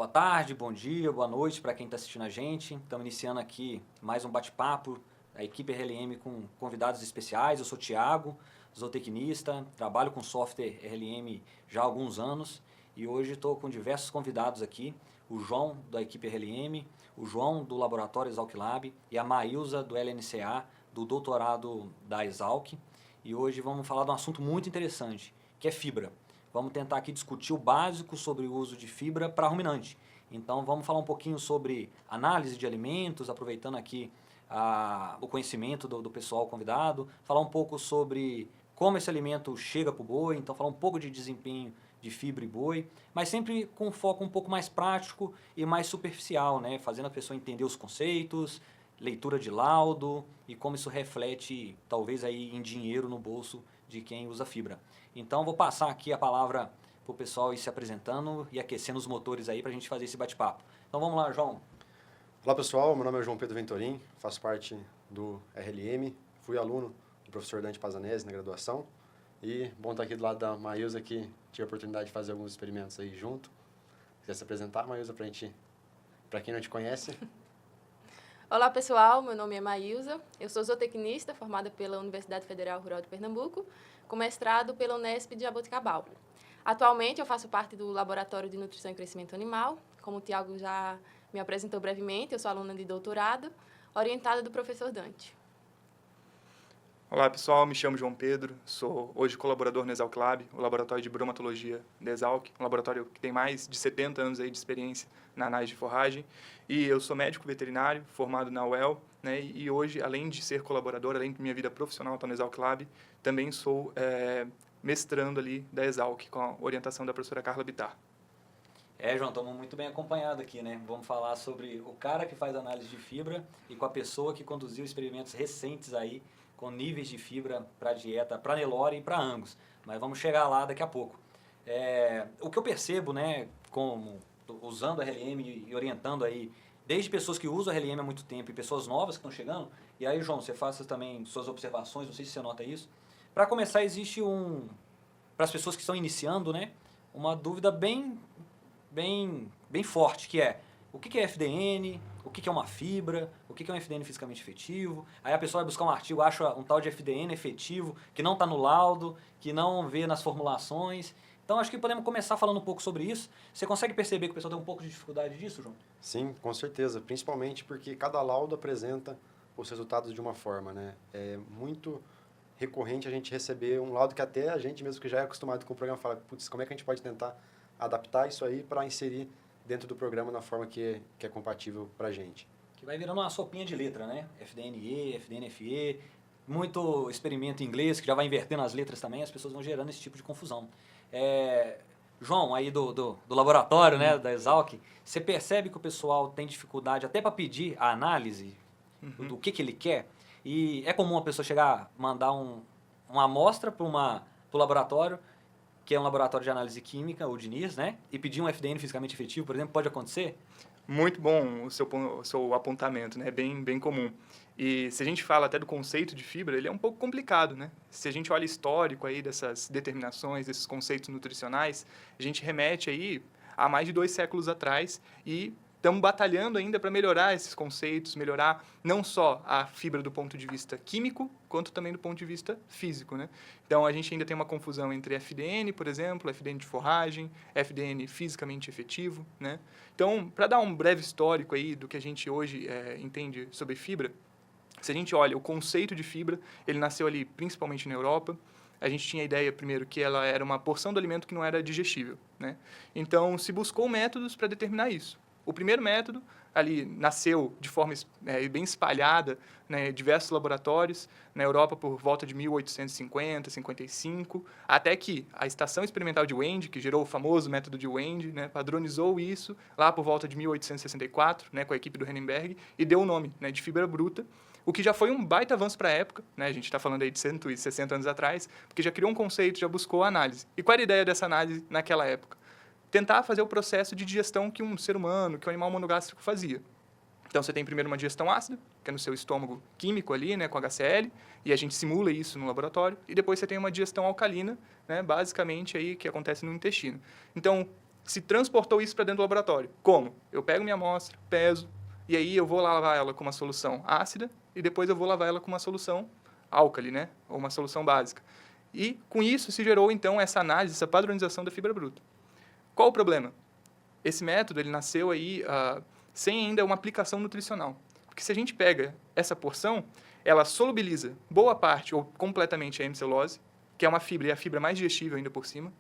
Boa tarde, bom dia, boa noite para quem está assistindo a gente. Estamos iniciando aqui mais um bate-papo da equipe RLM com convidados especiais. Eu sou o Thiago, zootecnista, trabalho com software RLM já há alguns anos e hoje estou com diversos convidados aqui. O João, da equipe RLM, o João, do Laboratório Exalc Lab e a Maílza, do LNCA, do doutorado da Exalc. E hoje vamos falar de um assunto muito interessante, que é fibra. Vamos tentar aqui discutir o básico sobre o uso de fibra para ruminante. Então vamos falar um pouquinho sobre análise de alimentos, aproveitando aqui o conhecimento do pessoal convidado, falar um pouco sobre como esse alimento chega para o boi, então falar um pouco de desempenho de fibra e boi, mas sempre com um foco um pouco mais prático e mais superficial, né? Fazendo a pessoa entender os conceitos, leitura de laudo e como isso reflete talvez aí em dinheiro no bolso de quem usa fibra. Então vou passar aqui a palavra para o pessoal ir se apresentando e aquecendo os motores aí para a gente fazer esse bate-papo. Então vamos lá, João. Olá pessoal, meu nome é João Pedro Ventorim, faço parte do RLM, fui aluno do professor Dante Pazanese na graduação e bom estar aqui do lado da Maílza, que tive a oportunidade de fazer alguns experimentos aí junto. Quer se apresentar, Maílza, para quem não te conhece? Olá pessoal, meu nome é Maílza, eu sou zootecnista formada pela Universidade Federal Rural de Pernambuco, com mestrado pela Unesp de Jaboticabal. Atualmente eu faço parte do Laboratório de Nutrição e Crescimento Animal, como o Thiago já me apresentou brevemente, eu sou aluna de doutorado, orientada do professor Dante. Olá pessoal, me chamo João Pedro, sou hoje colaborador no Exalc Lab, o laboratório de bromatologia da Exalc, um laboratório que tem mais de 70 anos aí de experiência na análise de forragem, e eu sou médico veterinário, formado na UEL, né, e hoje, além de ser colaborador, além de minha vida profissional no Exalc Lab, também sou mestrando ali da Exalc, com a orientação da professora Carla Bittar. João, estamos muito bem acompanhados aqui, né? Vamos falar sobre o cara que faz análise de fibra e com a pessoa que conduziu experimentos recentes aí com níveis de fibra para dieta, para Nelore e para Angus. Mas vamos chegar lá daqui a pouco. O que eu percebo, né, usando a RLM e orientando aí, desde pessoas que usam a RLM há muito tempo e pessoas novas que estão chegando, e aí, João, você faça também suas observações, não sei se você nota isso. Para começar, existe para as pessoas que estão iniciando, né, uma dúvida bem forte, que é o que é FDN, o que é uma fibra, o que é um FDN fisicamente efetivo. Aí a pessoa vai buscar um artigo, acha um tal de FDN efetivo, que não está no laudo, que não vê nas formulações. Então acho que podemos começar falando um pouco sobre isso. Você consegue perceber que o pessoal tem um pouco de dificuldade disso, João? Sim, com certeza, principalmente porque cada laudo apresenta os resultados de uma forma, né? É muito recorrente a gente receber um laudo que até a gente mesmo que já é acostumado com o programa fala, putz, como é que a gente pode tentar adaptar isso aí para inserir dentro do programa na forma que é compatível para a gente. Que vai virando uma sopinha de letra, né? FDNE, FDNFE, muito experimento em inglês que já vai invertendo as letras também, as pessoas vão gerando esse tipo de confusão. João, aí do laboratório, né, da Exalc, você percebe que o pessoal tem dificuldade até para pedir a análise do que ele quer? E é comum a pessoa chegar, mandar uma amostra para o laboratório, que é um laboratório de análise química, o DINIS, né? E pedir um FDN fisicamente efetivo, por exemplo, pode acontecer? Muito bom o seu apontamento, né? Bem comum. E se a gente fala até do conceito de fibra, ele é um pouco complicado, né? Se a gente olha histórico aí dessas determinações, desses conceitos nutricionais, a gente remete aí a mais de 2 séculos atrás e estamos batalhando ainda para melhorar esses conceitos, melhorar não só a fibra do ponto de vista químico, quanto também do ponto de vista físico, né? Então, a gente ainda tem uma confusão entre FDN, por exemplo, FDN de forragem, FDN fisicamente efetivo, né? Então, para dar um breve histórico aí do que a gente hoje entende sobre fibra, se a gente olha o conceito de fibra, ele nasceu ali principalmente na Europa. A gente tinha a ideia, primeiro, que ela era uma porção do alimento que não era digestível, né? Então, se buscou métodos para determinar isso. O primeiro método ali nasceu de forma bem espalhada, né, em diversos laboratórios na Europa por volta de 1850, 55, até que a Estação Experimental de Wende, que gerou o famoso método de Wende, né, padronizou isso lá por volta de 1864, né, com a equipe do Henneberg, e deu o nome, né, de fibra bruta, o que já foi um baita avanço para a época, né, a gente está falando aí de 160 anos atrás, porque já criou um conceito, já buscou a análise. E qual era a ideia dessa análise naquela época? Tentar fazer o processo de digestão que um ser humano, que um animal monogástrico fazia. Então, você tem primeiro uma digestão ácida, que é no seu estômago químico ali, né, com HCl, e a gente simula isso no laboratório, e depois você tem uma digestão alcalina, né, basicamente aí que acontece no intestino. Então, se transportou isso para dentro do laboratório. Como? Eu pego minha amostra, peso, e aí eu vou lavar ela com uma solução ácida e depois eu vou lavar ela com uma solução álcali, né? Ou uma solução básica. E com isso se gerou, então, essa análise, essa padronização da fibra bruta. Qual o problema? Esse método ele nasceu aí sem ainda uma aplicação nutricional. Porque se a gente pega essa porção, ela solubiliza boa parte ou completamente a hemicelulose, que é uma fibra e a fibra mais digestível ainda por cima,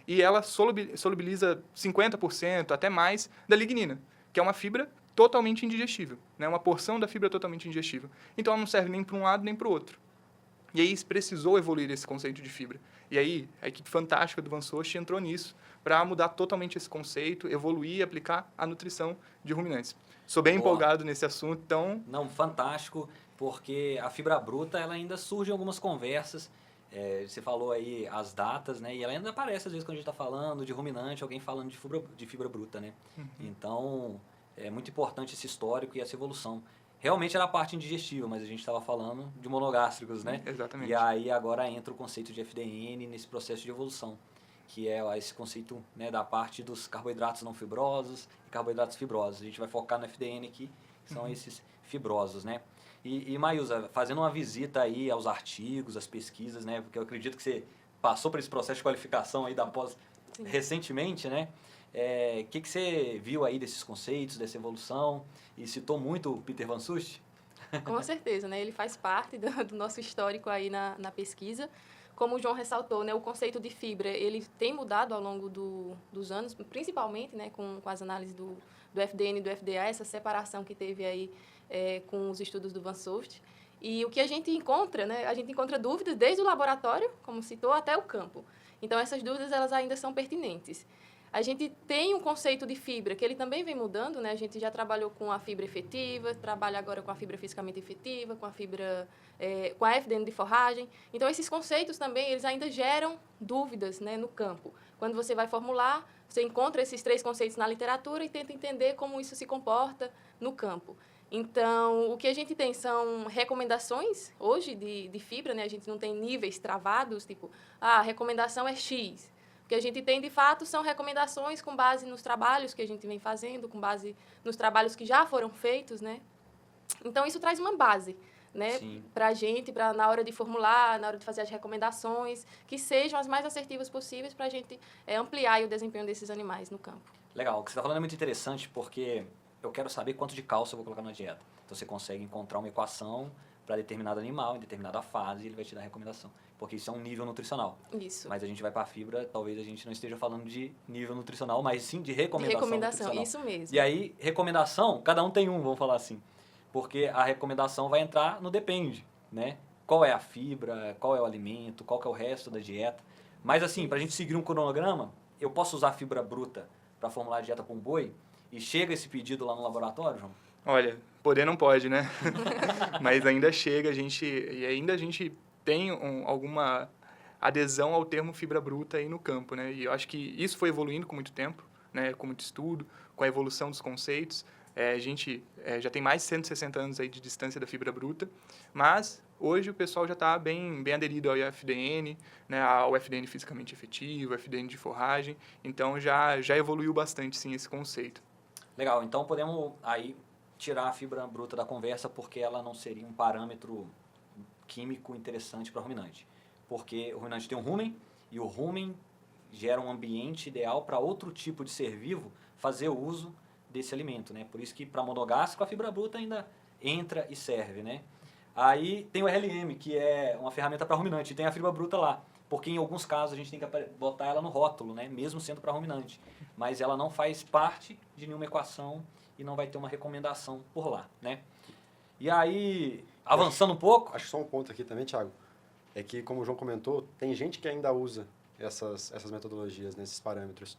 e ela solubiliza 50% até mais da lignina, que é uma fibra totalmente indigestível, né? Uma porção da fibra totalmente indigestível. Então ela não serve nem para um lado nem para o outro. E aí precisou evoluir esse conceito de fibra. E aí a equipe fantástica do Vansoshi entrou nisso para mudar totalmente esse conceito, evoluir e aplicar a nutrição de ruminantes. Sou bem empolgado nesse assunto, então... Não, fantástico, porque a fibra bruta ela ainda surge em algumas conversas. Você falou aí as datas, né? E ela ainda aparece às vezes quando a gente está falando de ruminante, alguém falando de fibra bruta, né? Uhum. Então, é muito importante esse histórico e essa evolução. Realmente era a parte indigestiva, mas a gente estava falando de monogástricos, né? Exatamente. E aí agora entra o conceito de FDN nesse processo de evolução, que é esse conceito, né, da parte dos carboidratos não fibrosos e carboidratos fibrosos. A gente vai focar no FDN aqui, que são esses fibrosos, né? E Maísa, fazendo uma visita aí aos artigos, às pesquisas, né? Porque eu acredito que você passou por esse processo de qualificação aí da pós recentemente, né? Que você viu aí desses conceitos, dessa evolução? E citou muito o Peter Vansoshi? Com certeza, né? Ele faz parte do nosso histórico aí na pesquisa. Como o João ressaltou, né, o conceito de fibra, ele tem mudado ao longo dos anos, principalmente, né, com as análises do FDN e do FDA, essa separação que teve aí com os estudos do Vansoshi. E o que a gente encontra, né, a gente encontra dúvidas desde o laboratório, como citou, até o campo. Então, essas dúvidas, elas ainda são pertinentes. A gente tem um conceito de fibra, que ele também vem mudando, né? A gente já trabalhou com a fibra efetiva, trabalha agora com a fibra fisicamente efetiva, com a fibra, com a FDN de forragem. Então, esses conceitos também, eles ainda geram dúvidas, né, no campo. Quando você vai formular, você encontra esses 3 conceitos na literatura e tenta entender como isso se comporta no campo. Então, o que a gente tem são recomendações, hoje, de fibra, né? A gente não tem níveis travados, tipo, a recomendação é X. O que a gente tem, de fato, são recomendações com base nos trabalhos que a gente vem fazendo, com base nos trabalhos que já foram feitos, né? Então, isso traz uma base, né? Para a gente, na hora de formular, na hora de fazer as recomendações, que sejam as mais assertivas possíveis para a gente ampliar o desempenho desses animais no campo. Legal. O que você está falando é muito interessante, porque eu quero saber quanto de cálcio eu vou colocar na dieta. Então, você consegue encontrar uma equação para determinado animal, em determinada fase, ele vai te dar a recomendação. Porque isso é um nível nutricional. Isso. Mas a gente vai para a fibra, talvez a gente não esteja falando de nível nutricional, mas sim de recomendação. De recomendação, nutricional. isso mesmo. E aí, recomendação, cada um tem um, vamos falar assim. Porque a recomendação vai entrar no depende, né? Qual é a fibra, qual é o alimento, qual que é o resto da dieta. Mas assim, para a gente seguir um cronograma, eu posso usar fibra bruta para formular a dieta para um boi? E chega esse pedido lá no laboratório, João? Olha, poder não pode, né? Mas ainda chega, a gente tem alguma adesão ao termo fibra bruta aí no campo, né? E eu acho que isso foi evoluindo com muito tempo, né? Com muito estudo, com a evolução dos conceitos. A gente já tem mais de 160 anos aí de distância da fibra bruta, mas hoje o pessoal já está bem aderido ao FDN, né? Ao FDN fisicamente efetivo, FDN de forragem. Então já evoluiu bastante, sim, esse conceito. Legal, então podemos aí tirar a fibra bruta da conversa porque ela não seria um parâmetro químico interessante para o ruminante. Porque o ruminante tem um rumen e o rumen gera um ambiente ideal para outro tipo de ser vivo fazer o uso desse alimento, né? Por isso que para monogástrico a fibra bruta ainda entra e serve, né? Aí tem o RLM, que é uma ferramenta para ruminante, e tem a fibra bruta lá. Porque em alguns casos a gente tem que botar ela no rótulo, né? Mesmo sendo para ruminante. Mas ela não faz parte de nenhuma equação e não vai ter uma recomendação por lá, né? E aí, avançando um pouco... Acho só um ponto aqui também, Thiago, é que, como o João comentou, tem gente que ainda usa essas metodologias, né, esses parâmetros.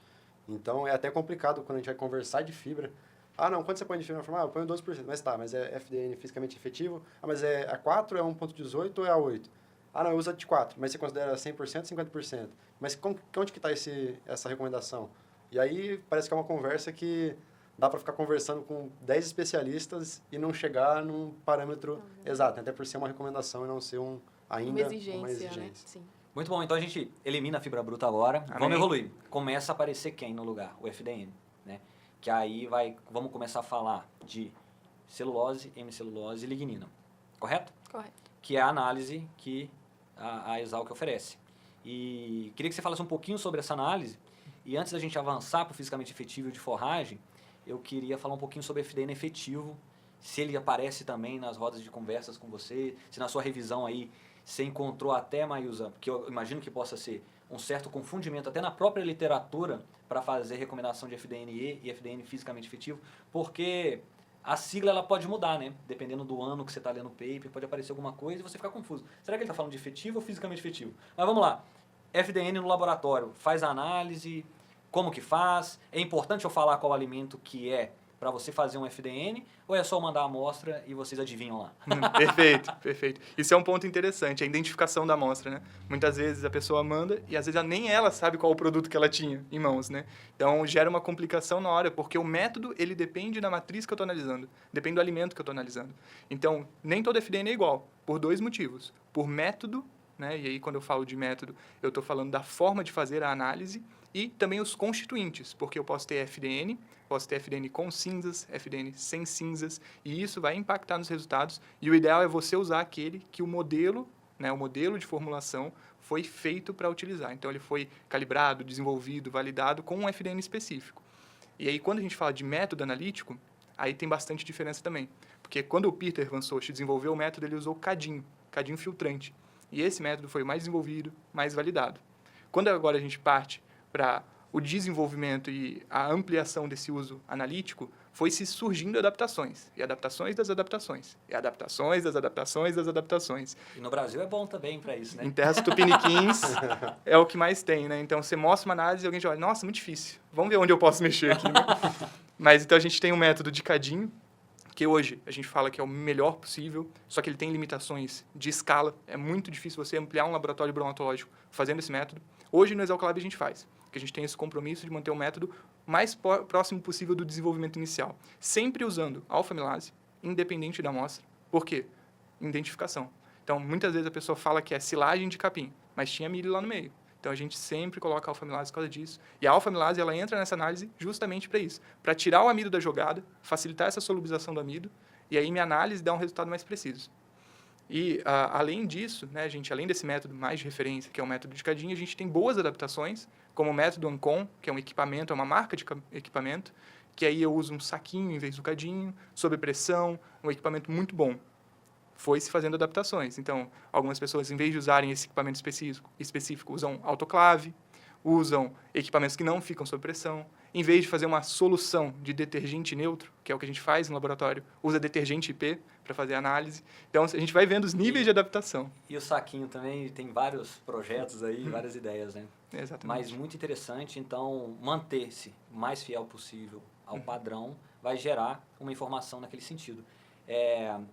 Então, é até complicado quando a gente vai conversar de fibra. Ah, não, quanto você põe de fibra? Eu ponho 12%. Mas tá, mas é FDN fisicamente efetivo? Ah, mas é a 4, é 1.18 ou é a 8? Ah, não, usa de 4, mas você considera 100%, 50%. Mas onde que está essa recomendação? E aí parece que é uma conversa que dá para ficar conversando com 10 especialistas e não chegar num parâmetro exato, até por ser uma recomendação e não ser ainda uma exigência. Né? Sim. Muito bom, então a gente elimina a fibra bruta agora. Amém. Vamos evoluir. Começa a aparecer quem no lugar? O FDN, né? Que aí vamos começar a falar de celulose, hemicelulose e lignina. Correto? Correto. Que é a análise que a Exalc oferece. E queria que você falasse um pouquinho sobre essa análise. E antes da gente avançar para o fisicamente efetivo de forragem, eu queria falar um pouquinho sobre o FDN efetivo, se ele aparece também nas rodas de conversas com você, se na sua revisão aí você encontrou até, Maísa, que eu imagino que possa ser um certo confundimento até na própria literatura para fazer recomendação de FDNE e FDN fisicamente efetivo, porque a sigla ela pode mudar, né? Dependendo do ano que você está lendo o paper, pode aparecer alguma coisa e você ficar confuso. Será que ele está falando de efetivo ou fisicamente efetivo? Mas vamos lá. FDN no laboratório, faz a análise, como que faz? É importante eu falar qual alimento que é para você fazer um FDN ou é só mandar a amostra e vocês adivinham lá? Perfeito, perfeito. Isso é um ponto interessante, a identificação da amostra, né? Muitas vezes a pessoa manda e às vezes nem ela sabe qual o produto que ela tinha em mãos, né? Então gera uma complicação na hora, porque o método ele depende da matriz que eu estou analisando, depende do alimento que eu estou analisando. Então nem todo FDN é igual, por dois motivos. Por método, né? E aí quando eu falo de método, eu estou falando da forma de fazer a análise e também os constituintes, porque eu posso ter FDN com cinzas, FDN sem cinzas, e isso vai impactar nos resultados. E o ideal é você usar aquele que o modelo, né, o modelo de formulação foi feito para utilizar. Então, ele foi calibrado, desenvolvido, validado com um FDN específico. E aí, quando a gente fala de método analítico, aí tem bastante diferença também. Porque quando o Peter Van Soest desenvolveu o método, ele usou cadinho filtrante. E esse método foi mais desenvolvido, mais validado. Quando agora a gente parte para o desenvolvimento e a ampliação desse uso analítico, foi se surgindo adaptações, e adaptações das adaptações, e adaptações das adaptações das adaptações. E no Brasil é bom também para isso, né? Em terras tupiniquins é o que mais tem, né? Então, você mostra uma análise e alguém já olha, nossa, muito difícil, vamos ver onde eu posso mexer aqui. Né? Mas, então, a gente tem um método de cadinho, que hoje a gente fala que é o melhor possível, só que ele tem limitações de escala, é muito difícil você ampliar um laboratório bromatológico fazendo esse método. Hoje, no Exalc Lab, a gente faz, porque a gente tem esse compromisso de manter o método mais próximo possível do desenvolvimento inicial, sempre usando alfa-amilase, independente da amostra. Por quê? Identificação. Então, muitas vezes a pessoa fala que é silagem de capim, mas tinha milho lá no meio. Então, a gente sempre coloca alfa-amilase por causa disso. E a alfa-amilase, ela entra nessa análise justamente para isso, para tirar o amido da jogada, facilitar essa solubilização do amido, e aí minha análise dá um resultado mais preciso. E, além disso, né, gente, além desse método mais de referência, que é o método de cadinho, a gente tem boas adaptações, como o método Ancon, que é um equipamento, é uma marca de equipamento, que aí eu uso um saquinho em vez do cadinho, sob pressão, um equipamento muito bom. Foi se fazendo adaptações. Então, algumas pessoas, em vez de usarem esse equipamento específico usam autoclave, usam equipamentos que não ficam sob pressão. Em vez de fazer uma solução de detergente neutro, que é o que a gente faz no laboratório, usa detergente IP para fazer a análise. Então, a gente vai vendo os níveis de adaptação. E o saquinho também tem vários projetos aí, várias ideias, né? Exatamente. Mas muito interessante, então, manter-se o mais fiel possível ao padrão vai gerar uma informação naquele sentido.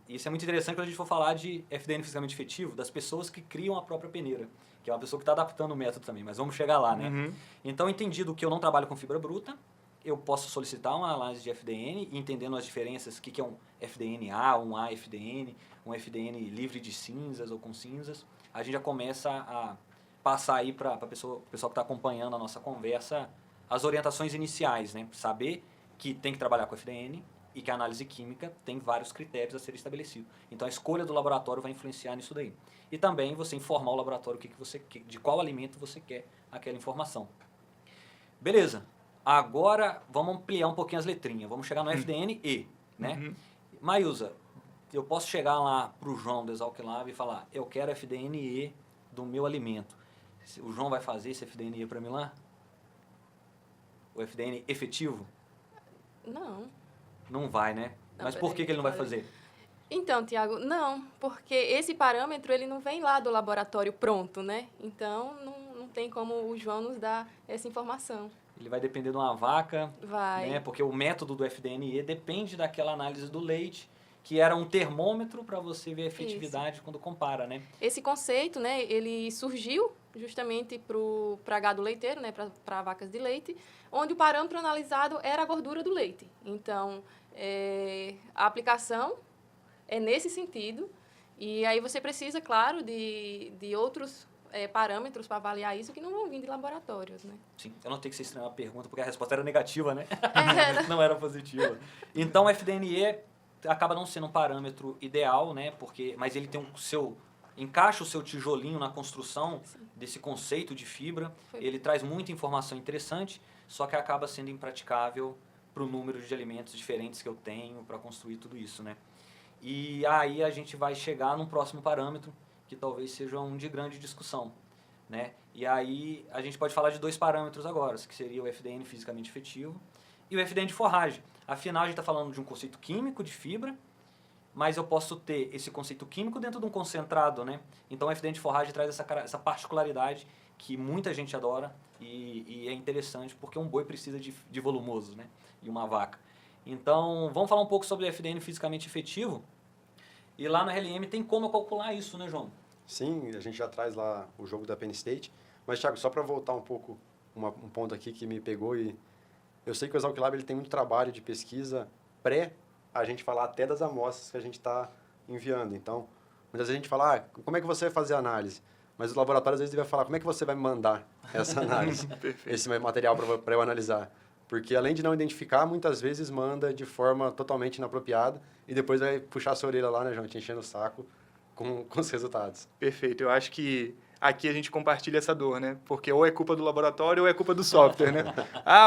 Isso é muito interessante quando a gente for falar de FDN fisicamente efetivo, das pessoas que criam a própria peneira, que é uma pessoa que está adaptando o método também, mas vamos chegar lá, né? Uhum. Então, entendido que eu não trabalho com fibra bruta, eu posso solicitar uma análise de FDN, entendendo as diferenças, o que é um FDN-A, um AFDN, um FDN livre de cinzas ou com cinzas. A gente já começa a passar aí para o pessoal que está acompanhando a nossa conversa as orientações iniciais, né? Saber que tem que trabalhar com FDN e que a análise química tem vários critérios a ser estabelecido. Então, a escolha do laboratório vai influenciar nisso daí. E também você informar o laboratório de qual alimento você quer aquela informação. Beleza. Agora, vamos ampliar um pouquinho as letrinhas. Vamos chegar no FDN-E, né? Maísa, eu posso chegar lá para o João do Exalc Lab e falar, eu quero FDN-E do meu alimento. O João vai fazer esse FDN-E para mim lá? O FDN efetivo? Não. Não vai, né? Não, Mas por que ele não vai fazer? Então, Tiago, não, porque esse parâmetro ele não vem lá do laboratório pronto, né? Então, não tem como o João nos dar essa informação. Ele vai depender de uma vaca, Vai. né? Porque o método do FDNE depende daquela análise do leite, que era um termômetro para você ver a efetividade quando compara, né? Esse conceito, né, ele surgiu justamente para gado leiteiro, né, para vacas de leite, onde o parâmetro analisado era a gordura do leite. Então, a aplicação é nesse sentido, e aí você precisa, claro, de outros parâmetros para avaliar isso que não vão vir de laboratórios, né? Sim, eu notei que você estranhou a pergunta porque a resposta era negativa, né? Era. Não era positiva. Então, o FDNE acaba não sendo um parâmetro ideal, né? Mas ele tem encaixa o seu tijolinho na construção desse conceito de fibra. Ele traz muita informação interessante, só que acaba sendo impraticável para o número de alimentos diferentes que eu tenho para construir tudo isso, né? E aí a gente vai chegar num próximo parâmetro que talvez seja um de grande discussão, né? E aí a gente pode falar de 2 parâmetros agora, que seria o FDN fisicamente efetivo e o FDN de forragem. Afinal, a gente está falando de um conceito químico de fibra, mas eu posso ter esse conceito químico dentro de um concentrado, né? Então, o FDN de forragem traz essa particularidade que muita gente adora e é interessante porque um boi precisa de volumoso, né? E uma vaca. Então, vamos falar um pouco sobre o FDN fisicamente efetivo. E lá no RLM tem como calcular isso, né, João? Sim, a gente já traz lá o jogo da Penn State. Mas, Thiago, só para voltar um pouco, um ponto aqui que me pegou, e eu sei que o Exalc Lab ele tem muito trabalho de pesquisa a gente falar até das amostras que a gente está enviando. Então, muitas vezes a gente fala, como é que você vai fazer a análise? Mas o laboratório, às vezes, ele vai falar, como é que você vai me mandar essa análise, esse material para eu analisar? Porque, além de não identificar, muitas vezes manda de forma totalmente inapropriada e depois vai puxar a sua orelha lá, né, João, te enchendo o saco com os resultados. Perfeito. Eu acho que aqui a gente compartilha essa dor, né? Porque ou é culpa do laboratório ou é culpa do software, né?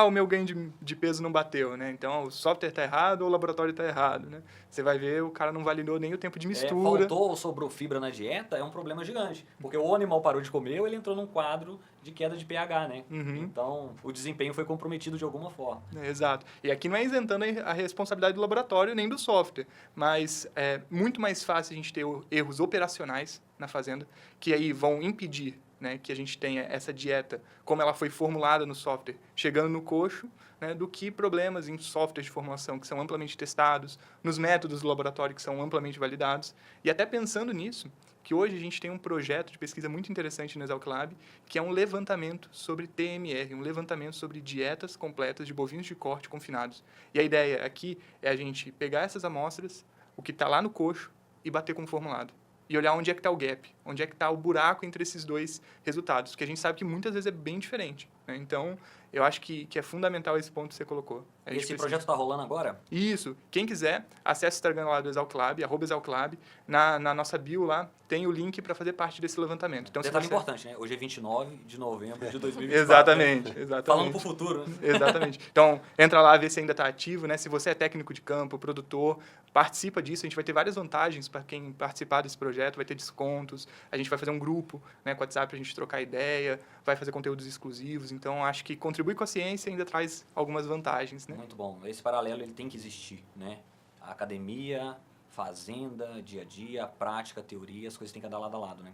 O meu ganho de peso não bateu, né? Então, o software está errado ou o laboratório está errado, né? Você vai ver, o cara não validou nem o tempo de mistura. Faltou ou sobrou fibra na dieta é um problema gigante. Porque o animal parou de comer ou ele entrou num quadro de queda de pH, né? Então, o desempenho foi comprometido de alguma forma. Exato. E aqui não é isentando a responsabilidade do laboratório nem do software, mas é muito mais fácil a gente ter erros operacionais na fazenda, que aí vão impedir, né, que a gente tenha essa dieta, como ela foi formulada no software, chegando no coxo, né, do que problemas em softwares de formulação que são amplamente testados, nos métodos do laboratório que são amplamente validados. E até pensando nisso, que hoje a gente tem um projeto de pesquisa muito interessante no Exalc Lab, que é um levantamento sobre TMR, um levantamento sobre dietas completas de bovinos de corte confinados. E a ideia aqui é a gente pegar essas amostras, o que está lá no coxo, e bater com o formulado. E olhar onde é que está o gap, onde é que está o buraco entre esses 2 resultados, porque a gente sabe que muitas vezes é bem diferente, né? Então, eu acho que é fundamental esse ponto que você colocou. E esse projeto está rolando agora? Isso. Quem quiser, acesse o Instagram lá do Exalc Lab, @ExalcLab. Na nossa bio lá, tem o link para fazer parte desse levantamento. Então, detalhe importante, né? Hoje é 29 de novembro de 2024. Exatamente. Falando para o futuro, né? Exatamente. Então, entra lá, vê se ainda está ativo, né? Se você é técnico de campo, produtor, participa disso. A gente vai ter várias vantagens para quem participar desse projeto, vai ter descontos. A gente vai fazer um grupo, né, com o WhatsApp para a gente trocar ideia, vai fazer conteúdos exclusivos. Então, acho que contribui com a ciência e ainda traz algumas vantagens, né? Muito bom. Esse paralelo ele tem que existir, né? A academia, fazenda, dia a dia, prática, teoria, as coisas têm que andar lado a lado, né?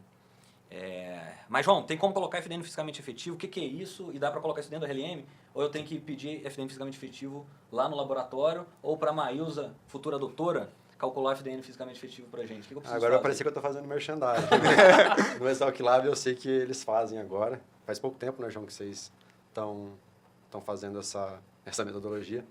Mas, João, tem como colocar FDN fisicamente efetivo? O que é isso? E dá para colocar isso dentro do RLM? Ou eu tenho que pedir FDN fisicamente efetivo lá no laboratório? Ou para a Maílza, futura doutora, calcular FDN fisicamente efetivo para a gente? O que eu preciso Agora fazer? vai parecer que eu estou fazendo merchandising. No Exalc Lab eu sei que eles fazem agora. Faz pouco tempo, né, João, que vocês estão fazendo essa metodologia.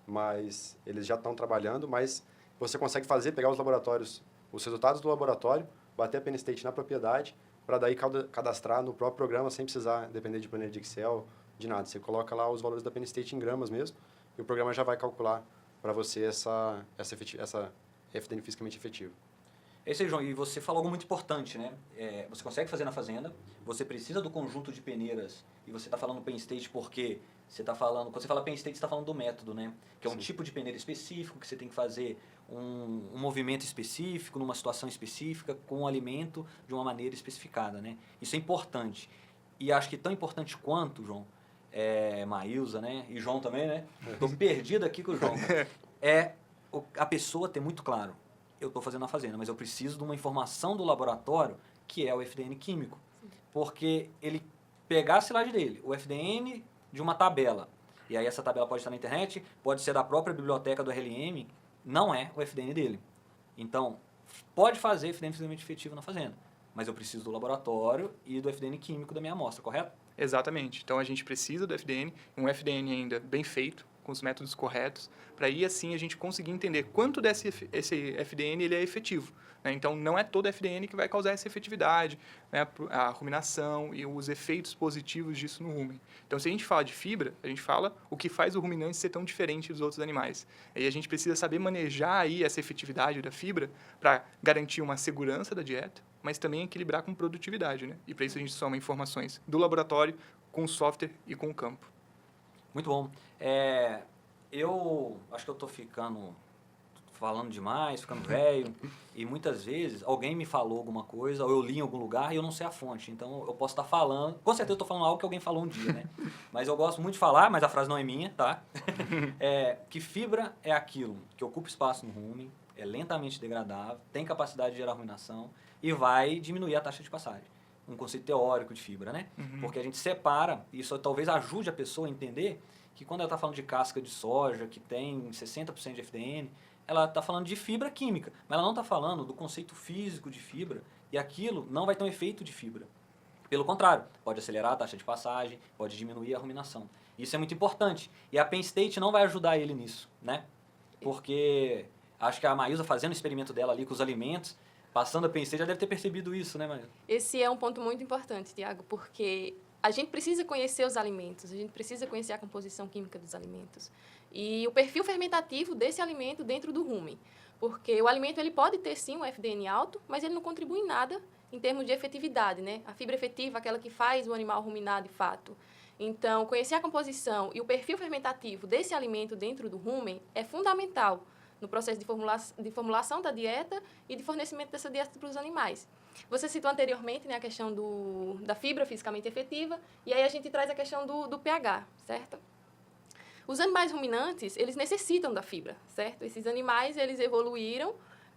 Mas eles já estão trabalhando, mas você consegue pegar os laboratórios, os resultados do laboratório, bater a Penn State na propriedade, para daí cadastrar no próprio programa sem precisar depender de planilha de Excel, de nada. Você coloca lá os valores da Penn State em gramas mesmo, e o programa já vai calcular para você essa FDN fisicamente efetivo. É isso aí, João. E você falou algo muito importante, né? Você consegue fazer na fazenda, você precisa do conjunto de peneiras, e você está falando Penn State porque quando você fala Penn State, você está falando do método, né? Que é um tipo de peneira específico, que você tem que fazer um movimento específico, numa situação específica, com um alimento de uma maneira especificada, né? Isso é importante. E acho que tão importante quanto, João, Maílza, né? E João também, né? Estou perdido aqui com o João. A pessoa ter muito claro, eu estou fazendo na fazenda, mas eu preciso de uma informação do laboratório, que é o FDN químico. Porque ele pegar a silagem dele, o FDN de uma tabela, e aí essa tabela pode estar na internet, pode ser da própria biblioteca do RLM, não é o FDN dele. Então, pode fazer FDN fisicamente efetivo na fazenda, mas eu preciso do laboratório e do FDN químico da minha amostra, correto? Exatamente. Então, a gente precisa do FDN, um FDN ainda bem feito, com os métodos corretos, para aí assim a gente conseguir entender quanto esse FDN ele é efetivo. Né? Então, não é todo FDN que vai causar essa efetividade, né? A ruminação e os efeitos positivos disso no rumen. Então, se a gente fala de fibra, a gente fala o que faz o ruminante ser tão diferente dos outros animais. E a gente precisa saber manejar aí essa efetividade da fibra para garantir uma segurança da dieta, mas também equilibrar com produtividade. Né? E para isso a gente soma informações do laboratório, com o software e com o campo. Muito bom. Eu acho que eu estou falando demais, ficando velho, e muitas vezes alguém me falou alguma coisa, ou eu li em algum lugar e eu não sei a fonte. Então eu posso estar falando, com certeza eu estou falando algo que alguém falou um dia, né? Mas eu gosto muito de falar, mas a frase não é minha, tá? Que fibra é aquilo que ocupa espaço no rumen, é lentamente degradável, tem capacidade de gerar ruminação e vai diminuir a taxa de passagem. Um conceito teórico de fibra, né? Porque a gente separa, e isso talvez ajude a pessoa a entender que quando ela está falando de casca de soja, que tem 60% de FDN, ela está falando de fibra química, mas ela não está falando do conceito físico de fibra, e aquilo não vai ter um efeito de fibra. Pelo contrário, pode acelerar a taxa de passagem, pode diminuir a ruminação. Isso é muito importante. E a Penn State não vai ajudar ele nisso, né? Porque acho que a Maísa fazendo o experimento dela ali com os alimentos, passando a Penn State, já deve ter percebido isso, né, Maísa? Esse é um ponto muito importante, Tiago, porque a gente precisa conhecer os alimentos, a gente precisa conhecer a composição química dos alimentos e o perfil fermentativo desse alimento dentro do rumen. Porque o alimento ele pode ter, sim, um FDN alto, mas ele não contribui em nada em termos de efetividade, né? A fibra efetiva, aquela que faz o animal ruminar de fato. Então, conhecer a composição e o perfil fermentativo desse alimento dentro do rumen é fundamental no processo de formulação da dieta e de fornecimento dessa dieta para os animais. Você citou anteriormente, né, a questão da fibra fisicamente efetiva, e aí a gente traz a questão do pH, certo? Os animais ruminantes, eles necessitam da fibra, certo? Esses animais, eles evoluíram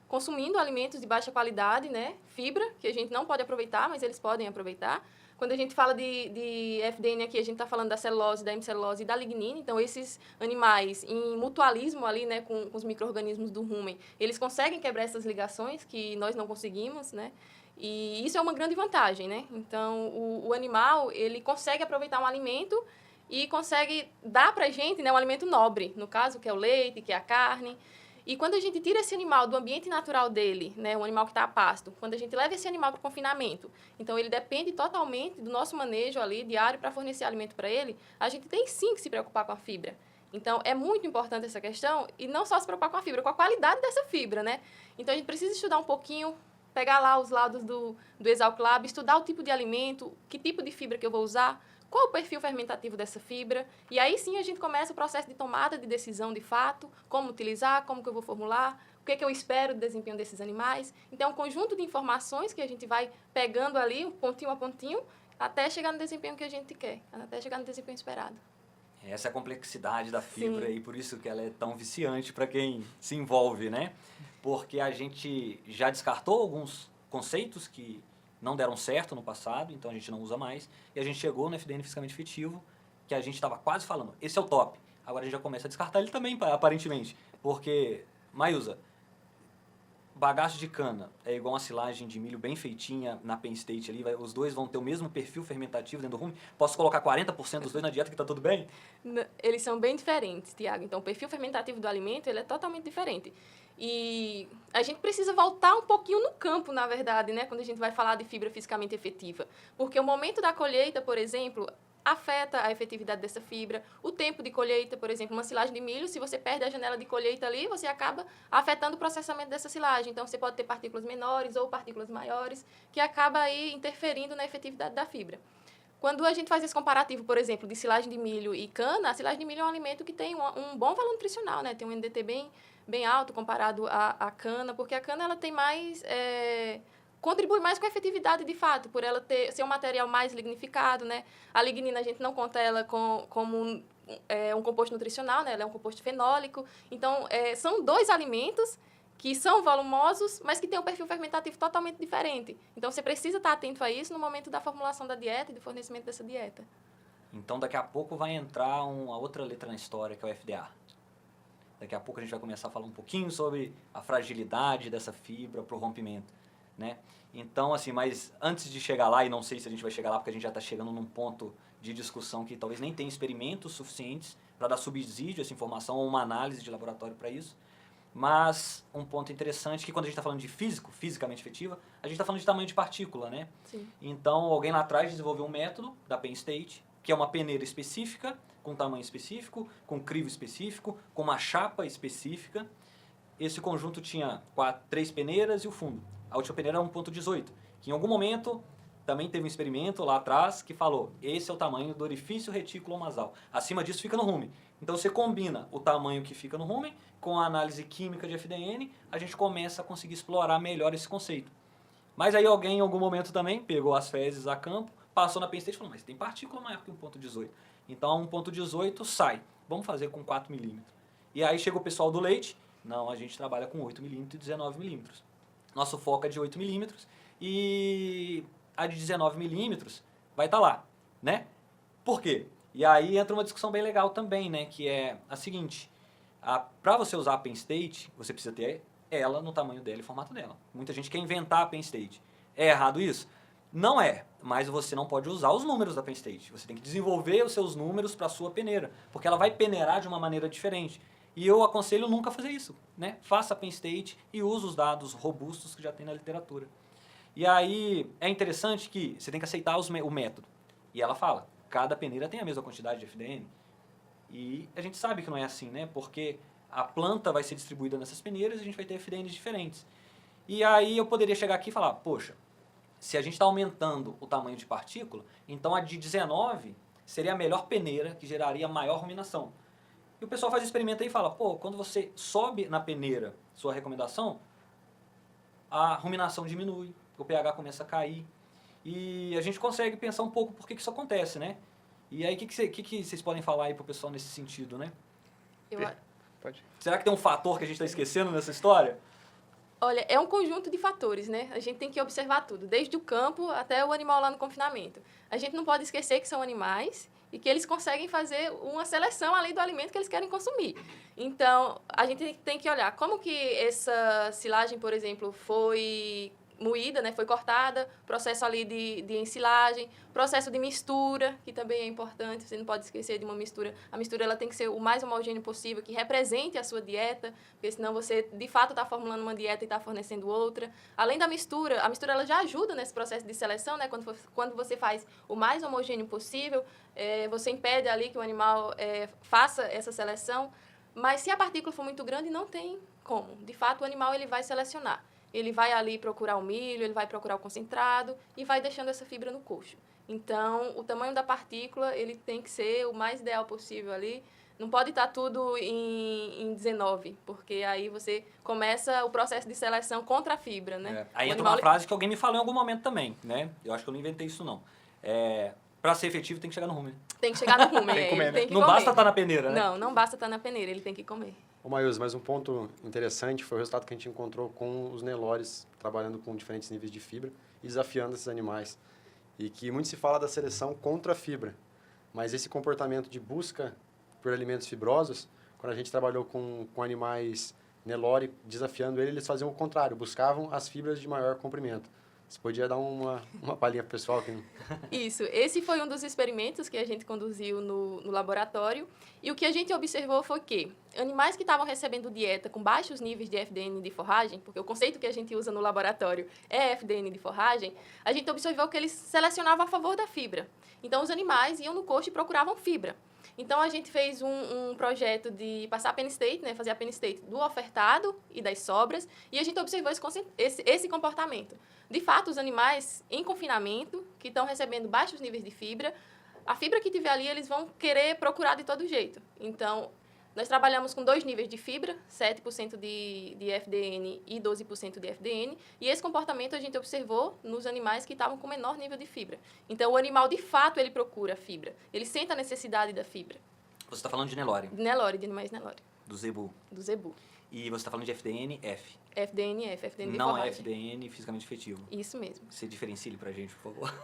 consumindo alimentos de baixa qualidade, né? Fibra, que a gente não pode aproveitar, mas eles podem aproveitar. Quando a gente fala de FDN aqui, a gente está falando da celulose, da hemicelulose e da lignina. Então, esses animais, em mutualismo ali, né, com os micro-organismos do rumen, eles conseguem quebrar essas ligações que nós não conseguimos, né? E isso é uma grande vantagem, né? Então, o animal, ele consegue aproveitar um alimento e consegue dar para a gente, né, um alimento nobre, no caso, que é o leite, que é a carne. E quando a gente tira esse animal do ambiente natural dele, né, um animal que está a pasto, quando a gente leva esse animal para o confinamento, então ele depende totalmente do nosso manejo ali diário para fornecer alimento para ele, a gente tem sim que se preocupar com a fibra. Então, é muito importante essa questão, e não só se preocupar com a fibra, com a qualidade dessa fibra, né? Então, a gente precisa estudar um pouquinho, pegar lá os laudos do Exalc Lab, estudar o tipo de alimento, que tipo de fibra que eu vou usar, qual o perfil fermentativo dessa fibra, e aí sim a gente começa o processo de tomada de decisão de fato, como utilizar, como que eu vou formular, o que é que eu espero do desempenho desses animais. Então, é um conjunto de informações que a gente vai pegando ali, pontinho a pontinho, até chegar no desempenho que a gente quer, até chegar no desempenho esperado. Essa é a complexidade da fibra Sim. e por isso que ela é tão viciante para quem se envolve, né? Porque a gente já descartou alguns conceitos que não deram certo no passado, então a gente não usa mais, e a gente chegou no FDN fisicamente efetivo, que a gente estava quase falando, esse é o top. Agora a gente já começa a descartar ele também, aparentemente, porque, Maísa, bagaço de cana é igual uma silagem de milho bem feitinha na Penn State ali, os dois vão ter o mesmo perfil fermentativo dentro do rumen, posso colocar 40% dos dois na dieta que está tudo bem? Eles são bem diferentes, Tiago. Então, o perfil fermentativo do alimento ele é totalmente diferente. E a gente precisa voltar um pouquinho no campo, na verdade, né, quando a gente vai falar de fibra fisicamente efetiva. Porque o momento da colheita, por exemplo, afeta a efetividade dessa fibra. O tempo de colheita, por exemplo, uma silagem de milho, se você perde a janela de colheita ali, você acaba afetando o processamento dessa silagem. Então, você pode ter partículas menores ou partículas maiores, que acaba aí interferindo na efetividade da fibra. Quando a gente faz esse comparativo, por exemplo, de silagem de milho e cana, a silagem de milho é um alimento que tem um bom valor nutricional, né? Tem um NDT bem alto comparado à cana, porque a cana ela tem mais... contribui mais com a efetividade, de fato, por ela ser um material mais lignificado, né? A lignina, a gente não conta ela como um composto nutricional, né? Ela é um composto fenólico. Então, são dois alimentos que são volumosos, mas que têm um perfil fermentativo totalmente diferente. Então, você precisa estar atento a isso no momento da formulação da dieta e do fornecimento dessa dieta. Então, daqui a pouco vai entrar uma outra letra na história, que é o FDA. Daqui a pouco a gente vai começar a falar um pouquinho sobre a fragilidade dessa fibra para o rompimento, né? Então, assim, mas antes de chegar lá, e não sei se a gente vai chegar lá, porque a gente já está chegando num ponto de discussão que talvez nem tenha experimentos suficientes para dar subsídio a essa informação ou uma análise de laboratório para isso. Mas um ponto interessante é que quando a gente está falando de físico, fisicamente efetiva, a gente está falando de tamanho de partícula, né? Sim. Então, alguém lá atrás desenvolveu um método da Penn State, que é uma peneira específica, com tamanho específico, com crivo específico, com uma chapa específica. Esse conjunto tinha 3 peneiras e o fundo. A última peneira era 1.18, que em algum momento também teve um experimento lá atrás que falou, esse é o tamanho do orifício reticulomasal. Acima disso fica no rumen. Então você combina o tamanho que fica no rumen com a análise química de FDN, a gente começa a conseguir explorar melhor esse conceito. Mas aí alguém em algum momento também pegou as fezes a campo, passou na Penn State e falou, mas tem partícula maior que 1.18. Então a 1.18 sai, vamos fazer com 4 milímetros. E aí chega o pessoal do leite, não, a gente trabalha com 8 milímetros e 19 milímetros. Nosso foco é de 8 milímetros e a de 19 milímetros vai estar lá, né? Por quê? E aí entra uma discussão bem legal também, né? Que é a seguinte, para você usar a Penn State, você precisa ter ela no tamanho dela e formato dela. Muita gente quer inventar a Penn State. É errado isso? Não é, mas você não pode usar os números da Penn State. Você tem que desenvolver os seus números para a sua peneira, porque ela vai peneirar de uma maneira diferente. E eu aconselho nunca fazer isso, né? Faça a Penn State e use os dados robustos que já tem na literatura. E aí é interessante que você tem que aceitar o método. E ela fala, cada peneira tem a mesma quantidade de FDN. E a gente sabe que não é assim, né? Porque a planta vai ser distribuída nessas peneiras e a gente vai ter FDNs diferentes. E aí eu poderia chegar aqui e falar, poxa, se a gente está aumentando o tamanho de partícula, então a de 19 seria a melhor peneira que geraria maior ruminação. E o pessoal faz experimento aí e fala, pô, quando você sobe na peneira sua recomendação, a ruminação diminui, o pH começa a cair. E a gente consegue pensar um pouco por que isso acontece, né? E aí, o que vocês podem falar aí pro pessoal nesse sentido, né? Pode. Será que tem um fator que a gente está esquecendo nessa história? Olha, é um conjunto de fatores, né? A gente tem que observar tudo, desde o campo até o animal lá no confinamento. A gente não pode esquecer que são animais e que eles conseguem fazer uma seleção além do alimento que eles querem consumir. Então, a gente tem que olhar como que essa silagem, por exemplo, foi moída, né, foi cortada, processo ali de ensilagem, processo de mistura, que também é importante, você não pode esquecer de uma mistura. A mistura ela tem que ser o mais homogêneo possível, que represente a sua dieta, porque senão você, de fato, está formulando uma dieta e está fornecendo outra. Além da mistura, a mistura ela já ajuda nesse processo de seleção, né, quando você faz o mais homogêneo possível, você impede ali que o animal faça essa seleção, mas se a partícula for muito grande, não tem como. De fato, o animal ele vai selecionar. Ele vai ali procurar o milho, ele vai procurar o concentrado e vai deixando essa fibra no coxo. Então, o tamanho da partícula, ele tem que ser o mais ideal possível ali. Não pode estar tudo em 19, porque aí você começa o processo de seleção contra a fibra, né? Aí entra uma frase que alguém me falou em algum momento também, né? Eu acho que eu não inventei isso, não. Para ser efetivo, tem que chegar no rumen. Tem que chegar no rumen. Tem que comer, né? Não basta estar na peneira, né? Não basta estar na peneira, ele tem que comer. Ô, Maílson, mas um ponto interessante foi o resultado que a gente encontrou com os Nelores, trabalhando com diferentes níveis de fibra e desafiando esses animais. E que muito se fala da seleção contra a fibra, mas esse comportamento de busca por alimentos fibrosos, quando a gente trabalhou com animais Nelore, desafiando eles faziam o contrário, buscavam as fibras de maior comprimento. Você podia dar uma palhinha pro pessoal? Isso. Esse foi um dos experimentos que a gente conduziu no laboratório. E o que a gente observou foi que animais que estavam recebendo dieta com baixos níveis de FDN de forragem, porque o conceito que a gente usa no laboratório é FDN de forragem, a gente observou que eles selecionavam a favor da fibra. Então, os animais iam no coxo e procuravam fibra. Então, a gente fez um projeto de passar a Penn State, né, fazer a Penn State do ofertado e das sobras, e a gente observou esse comportamento. De fato, os animais em confinamento, que estão recebendo baixos níveis de fibra, a fibra que tiver ali, eles vão querer procurar de todo jeito. Então, nós trabalhamos com 2 níveis de fibra, 7% de FDN e 12% de FDN, e esse comportamento a gente observou nos animais que estavam com menor nível de fibra. Então, o animal, de fato, ele procura fibra. Ele sente a necessidade da fibra. Você está falando de Nelore. De Nelore, de animais Nelore. Do zebu. Do zebu. E você está falando de FDN F. FDN F, FDN de Não forragem. é FDN fisicamente efetivo. Isso mesmo. Você diferencie para a gente, por favor.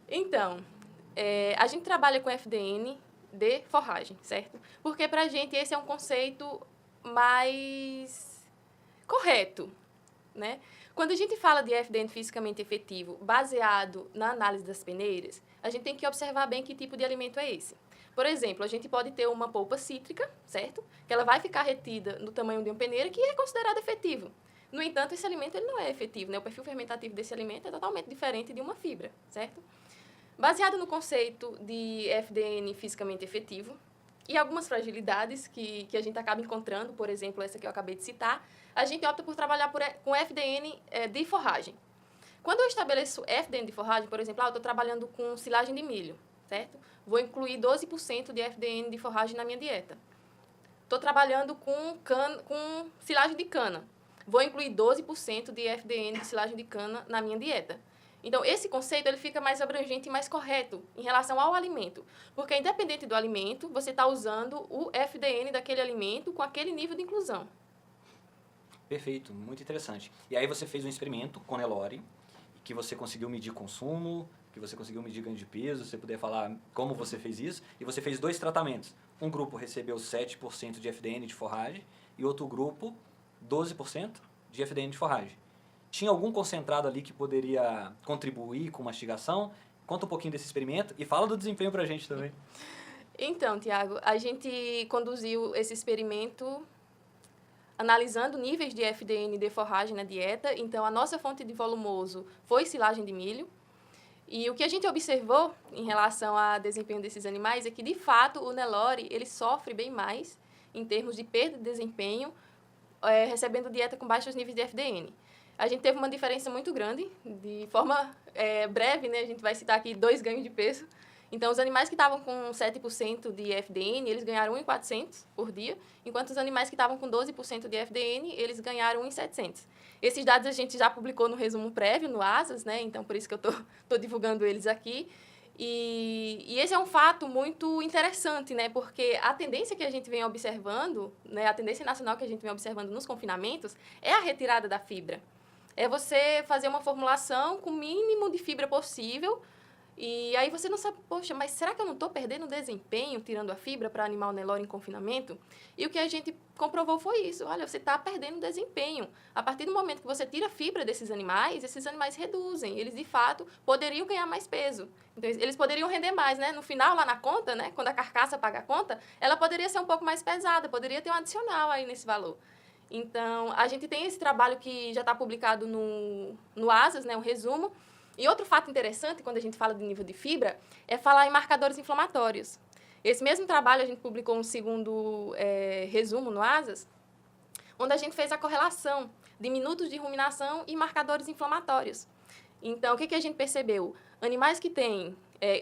Então, a gente trabalha com FDN de forragem, certo? Porque para a gente esse é um conceito mais correto, né? Quando a gente fala de FDN fisicamente efetivo baseado na análise das peneiras, a gente tem que observar bem que tipo de alimento é esse. Por exemplo, a gente pode ter uma polpa cítrica, certo? Que ela vai ficar retida no tamanho de uma peneira, que é considerado efetivo. No entanto, esse alimento ele não é efetivo, né? O perfil fermentativo desse alimento é totalmente diferente de uma fibra, certo? Baseado no conceito de FDN fisicamente efetivo e algumas fragilidades que a gente acaba encontrando, por exemplo, essa que eu acabei de citar, a gente opta por trabalhar com FDN de forragem. Quando eu estabeleço FDN de forragem, por exemplo, eu estou trabalhando com silagem de milho, certo? Vou incluir 12% de FDN de forragem na minha dieta. Estou trabalhando com silagem de cana. Vou incluir 12% de FDN de silagem de cana na minha dieta. Então, esse conceito ele fica mais abrangente e mais correto em relação ao alimento. Porque, independente do alimento, você está usando o FDN daquele alimento com aquele nível de inclusão. Perfeito, muito interessante. E aí você fez um experimento com Nelore, que você conseguiu medir consumo, que você conseguiu medir ganho de peso, você puder falar como você fez isso, e você fez 2 tratamentos. Um grupo recebeu 7% de FDN de forragem e outro grupo 12% de FDN de forragem. Tinha algum concentrado ali que poderia contribuir com mastigação? Conta um pouquinho desse experimento e fala do desempenho pra gente também. Então, Tiago, a gente conduziu esse experimento analisando níveis de FDN de forragem na dieta. Então, a nossa fonte de volumoso foi silagem de milho. E o que a gente observou em relação ao desempenho desses animais é que, de fato, o Nelore ele sofre bem mais em termos de perda de desempenho, recebendo dieta com baixos níveis de FDN. A gente teve uma diferença muito grande, de forma breve, né? A gente vai citar aqui 2 ganhos de peso. Então, os animais que estavam com 7% de FDN, eles ganharam 1.400 por dia, enquanto os animais que estavam com 12% de FDN, eles ganharam 1.700. Esses dados a gente já publicou no resumo prévio, no ASAS, né? Então, por isso que eu tô divulgando eles aqui. E esse é um fato muito interessante, né? Porque a tendência que a gente vem observando, né? A tendência nacional que a gente vem observando nos confinamentos é a retirada da fibra. É você fazer uma formulação com o mínimo de fibra possível. E aí você não sabe, poxa, mas será que eu não estou perdendo desempenho tirando a fibra para animal Nelore em confinamento? E o que a gente comprovou foi isso. Olha, você está perdendo desempenho. A partir do momento que você tira a fibra desses animais, esses animais reduzem. Eles, de fato, poderiam ganhar mais peso. Então, eles poderiam render mais, né? No final, lá na conta, né? Quando a carcaça paga a conta, ela poderia ser um pouco mais pesada, poderia ter um adicional aí nesse valor. Então, a gente tem esse trabalho que já está publicado no ASAS, né? Um resumo. E outro fato interessante, quando a gente fala de nível de fibra, é falar em marcadores inflamatórios. Esse mesmo trabalho a gente publicou um segundo resumo no ASAS, onde a gente fez a correlação de minutos de ruminação e marcadores inflamatórios. Então, o que a gente percebeu? Animais que têm...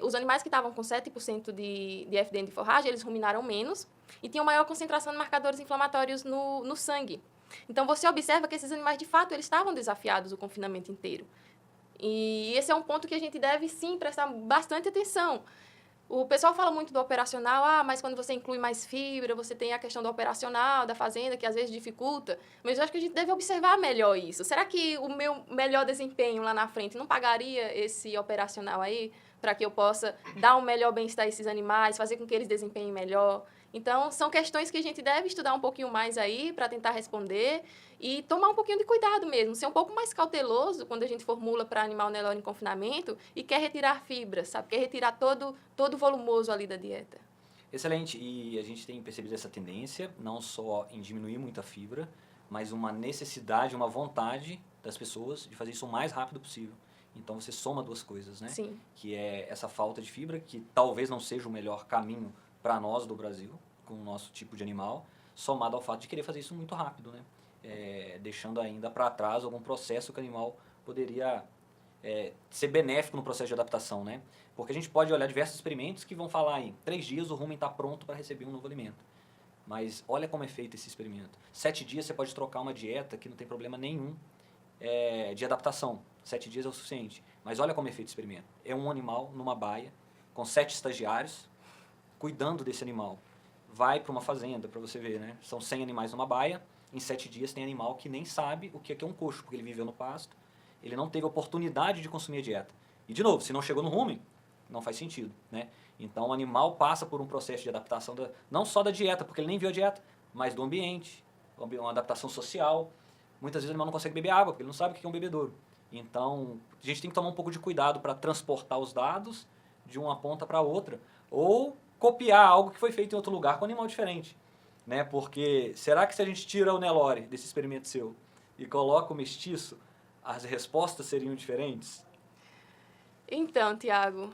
os animais que estavam com 7% de FDN de forragem, eles ruminaram menos e tinham maior concentração de marcadores inflamatórios no sangue. Então, você observa que esses animais, de fato, eles estavam desafiados o confinamento inteiro. E esse é um ponto que a gente deve, sim, prestar bastante atenção. O pessoal fala muito do operacional, mas quando você inclui mais fibra, você tem a questão do operacional, da fazenda, que às vezes dificulta. Mas eu acho que a gente deve observar melhor isso. Será que o meu melhor desempenho lá na frente não pagaria esse operacional aí, para que eu possa dar um melhor bem-estar a esses animais, fazer com que eles desempenhem melhor? Então, são questões que a gente deve estudar um pouquinho mais aí para tentar responder e tomar um pouquinho de cuidado mesmo, ser um pouco mais cauteloso quando a gente formula para animal Nelore em confinamento e quer retirar fibra, sabe? Quer retirar todo o volumoso ali da dieta. Excelente, e a gente tem percebido essa tendência, não só em diminuir muito a fibra, mas uma necessidade, uma vontade das pessoas de fazer isso o mais rápido possível. Então, você soma 2 coisas, né? Sim. Que é essa falta de fibra, que talvez não seja o melhor caminho para nós do Brasil, com o nosso tipo de animal, somado ao fato de querer fazer isso muito rápido, né? Deixando ainda para trás algum processo que o animal poderia ser benéfico no processo de adaptação, né? Porque a gente pode olhar diversos experimentos que vão falar em 3 dias o rumen está pronto para receber um novo alimento. Mas olha como é feito esse experimento. 7 dias você pode trocar uma dieta que não tem problema nenhum de adaptação. 7 dias é o suficiente. Mas olha como é feito esse experimento. É um animal numa baia, com 7 estagiários, cuidando desse animal. Vai para uma fazenda, para você ver, né? São 100 animais numa baia, em 7 dias tem animal que nem sabe o que é um coxo, porque ele viveu no pasto, ele não teve oportunidade de consumir a dieta. E, de novo, se não chegou no rumen, não faz sentido, né? Então, o animal passa por um processo de adaptação, não só da dieta, porque ele nem viu a dieta, mas do ambiente, uma adaptação social. Muitas vezes o animal não consegue beber água, porque ele não sabe o que é um bebedouro. Então, a gente tem que tomar um pouco de cuidado para transportar os dados de uma ponta para outra, ou copiar algo que foi feito em outro lugar com um animal diferente, né? Porque será que se a gente tira o Nelore desse experimento seu e coloca o mestiço, as respostas seriam diferentes? Então, Tiago,